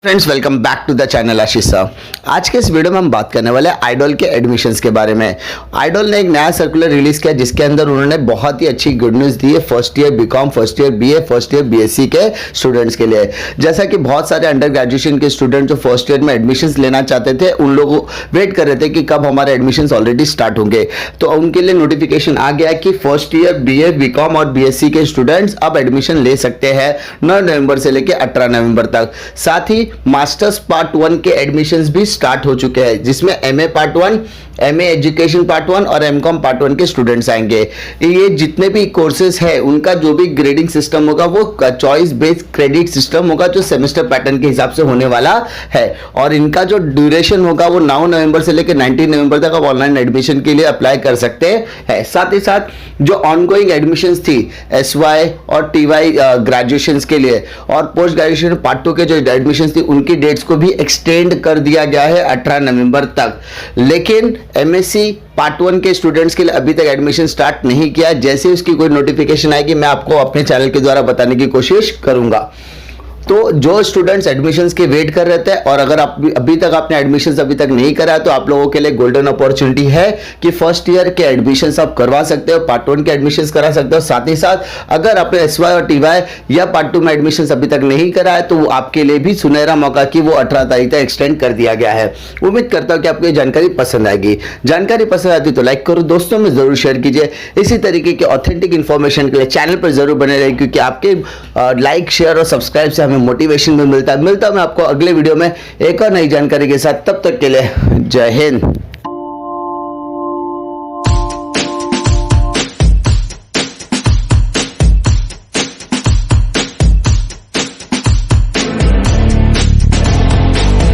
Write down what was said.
Friends, welcome back to the channel Ashish Sahab. आज के इस वीडियो में हम बात करने वाले हैं आइडॉल के एडमिशन्स के बारे में। आइडॉल ने एक नया सर्कुलर रिलीज किया जिसके अंदर उन्होंने बहुत ही अच्छी गुड न्यूज़ दी है first year BCom, first year BA, first year BSc के स्टूडेंट्स के लिए। जैसा कि बहुत सारे अंडर ग्रेजुएशन के स्टूडेंट जो फर्स्ट ईयर में एडमिशन्स लेना चाहते थे, उन लोग वेट कर रहे थे कि कब हमारे एडमिशन्स ऑलरेडी स्टार्ट होंगे, तो उनके लिए नोटिफिकेशन आ गया कि फर्स्ट ईयर बीए, बीकॉम और बीएससी के स्टूडेंट्स अब एडमिशन ले सकते हैं 9 नवंबर से लेकर 18 नवंबर तक। साथ ही मास्टर्स पार्ट 1 के एडमिशन्स भी स्टार्ट हो चुके हैं, जिसमें MA part 1, MA education part 1 और एमकॉम पार्ट 1 के स्टूडेंट्स आएंगे। ये जितने भी कोर्सेज है उनका जो भी ग्रेडिंग सिस्टम होगा वो चॉइस बेस्ड क्रेडिट सिस्टम होगा, जो सेमेस्टर पैटर्न के हिसाब से होने वाला है। और इनका जो ड्यूरेशन होगा वो 9 नवंबर से लेकर 19 नवंबर तक आप ऑनलाइन एडमिशन के लिए अप्लाई कर सकते हैं। साथ ही साथ जो ऑनगोइंग एडमिशन्स थी एसवाई और टीवाई ग्रेजुएशन के लिए और पोस्ट ग्रेजुएशन पार्ट 2 के जो एडमिशन्स थी उनकी डेट्स को भी एक्सटेंड कर दिया गया है 18 नवंबर तक। लेकिन एमएससी पार्ट 1 के स्टूडेंट्स के लिए अभी तक एडमिशन स्टार्ट नहीं किया। जैसे उसकी कोई नोटिफिकेशन आएगी मैं आपको अपने चैनल के द्वारा बताने की कोशिश करूंगा। तो जो स्टूडेंट्स एडमिशन्स के वेट कर रहे थे और अगर आप अभी तक आपने एडमिशन्स अभी तक नहीं करा है, तो आप लोगों के लिए गोल्डन अपॉर्चुनिटी है कि फर्स्ट ईयर के एडमिशन्स आप करवा सकते हो, पार्ट 1 के एडमिशन्स करा सकते हो। साथ ही साथ अगर आपने एसवाई और टीवाई या पार्ट 2 में एडमिशन्स अभी तक नहीं करा है, तो आपके लिए भी सुनहरा मौका कि वो 18 तारीख तक एक्सटेंड कर दिया गया है। उम्मीद करता हूं कि आपको ये जानकारी पसंद आएगी। जानकारी पसंद आती तो लाइक करो, दोस्तों में जरूर शेयर कीजिए। इसी तरीके की ऑथेंटिक इन्फॉर्मेशन के लिए चैनल पर जरूर बने रहे, क्योंकि आपके लाइक, शेयर और सब्सक्राइब से हमें मोटिवेशन भी मिलता है। मैं आपको अगले वीडियो में एक और नई जानकारी के साथ। तब तक के लिए जय हिंद।